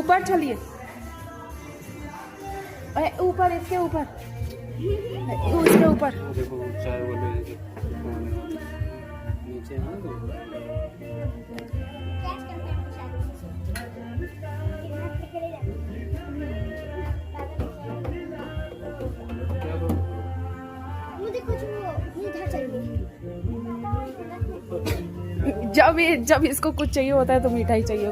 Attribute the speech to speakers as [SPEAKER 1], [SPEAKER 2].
[SPEAKER 1] ऊपर चलिए, ऊपर इसके ऊपर, उसके ऊपर।
[SPEAKER 2] देखो चाय वाले नीचे है ना
[SPEAKER 3] मुझे कुछ वो इधर चाहिए।
[SPEAKER 1] जब इसको कुछ चाहिए होता है तो मिठाई चाहिए।